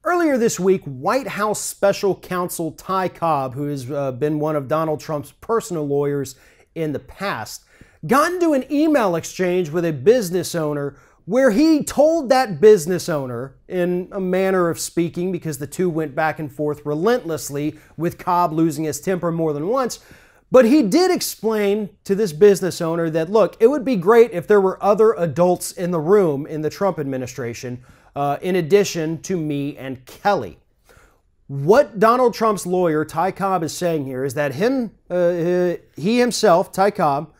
Earlier this week, White House Special Counsel Ty Cobb, who has been one of Donald Trump's personal lawyers in the past, got into an email exchange with a business owner where he told that business owner, in a manner of speaking, because the two went back and forth relentlessly with Cobb losing his temper more than once, but he did explain to this business owner that, look, it would be great if there were other adults in the room in the Trump administration, in addition to me and Kelly. What Donald Trump's lawyer, Ty Cobb, is saying here is that he himself, Ty Cobb,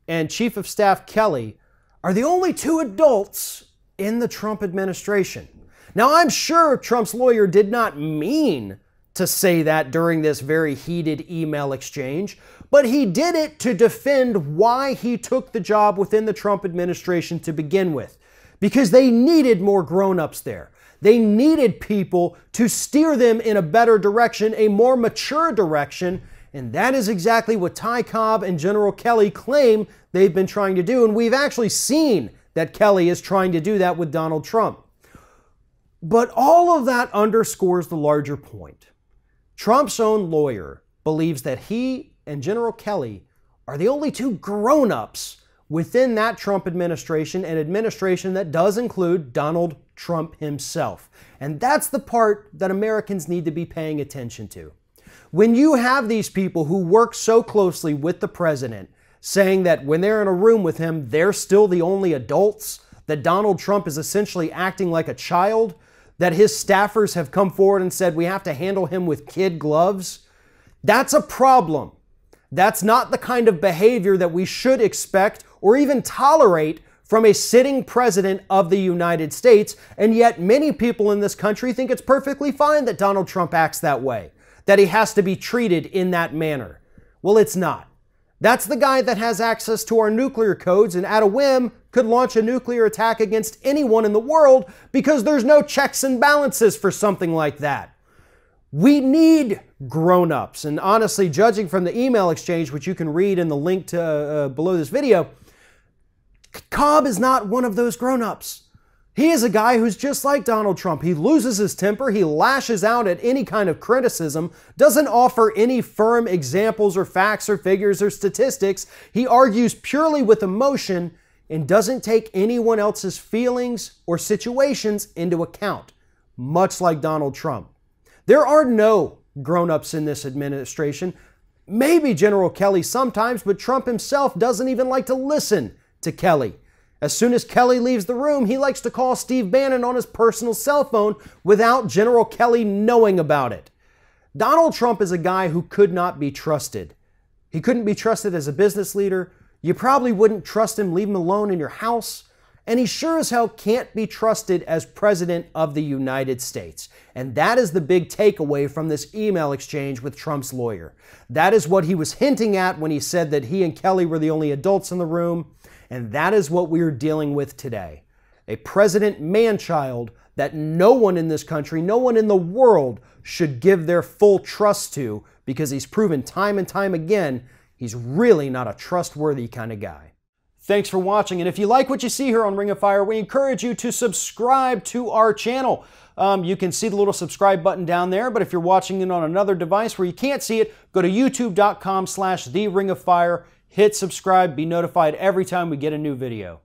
and Chief of Staff Kelly are the only two adults in the Trump administration. Now, I'm sure Trump's lawyer did not mean to say that during this very heated email exchange, but he did it to defend why he took the job within the Trump administration to begin with. Because they needed more grown-ups there. They needed people to steer them in a better direction, a more mature direction, and that is exactly what Ty Cobb and General Kelly claim they've been trying to do, and we've actually seen that Kelly is trying to do that with Donald Trump. But all of that underscores the larger point. Trump's own lawyer believes that he and General Kelly are the only two grown-ups within that Trump administration, an administration that does include Donald Trump himself. And that's the part that Americans need to be paying attention to. When you have these people who work so closely with the president saying that when they're in a room with him, they're still the only adults, that Donald Trump is essentially acting like a child, that his staffers have come forward and said we have to handle him with kid gloves, that's a problem. That's not the kind of behavior that we should expect or even tolerate from a sitting president of the United States, and yet many people in this country think it's perfectly fine that Donald Trump acts that way, that he has to be treated in that manner. Well, it's not. That's the guy that has access to our nuclear codes and at a whim could launch a nuclear attack against anyone in the world because there's no checks and balances for something like that. We need grown-ups, and honestly, judging from the email exchange, which you can read in the link to below this video, Cobb is not one of those grown-ups. He is a guy who's just like Donald Trump. He loses his temper, he lashes out at any kind of criticism, doesn't offer any firm examples or facts or figures or statistics. He argues purely with emotion and doesn't take anyone else's feelings or situations into account, much like Donald Trump. There are no grown-ups in this administration. Maybe General Kelly sometimes, but Trump himself doesn't even like to listen to Kelly. As soon as Kelly leaves the room, he likes to call Steve Bannon on his personal cell phone without General Kelly knowing about it. Donald Trump is a guy who could not be trusted. He couldn't be trusted as a business leader. You probably wouldn't trust him, leave him alone in your house. And he sure as hell can't be trusted as President of the United States. And that is the big takeaway from this email exchange with Trump's lawyer. That is what he was hinting at when he said that he and Kelly were the only adults in the room. And that is what we are dealing with today. A president man-child that no one in this country, no one in the world should give their full trust to because he's proven time and time again he's really not a trustworthy kind of guy. Thanks for watching, and if you like what you see here on Ring of Fire, we encourage you to subscribe to our channel. You can see the little subscribe button down there, but if you're watching it on another device where you can't see it, go to youtube.com/TheRingOfFire, hit subscribe, be notified every time we get a new video.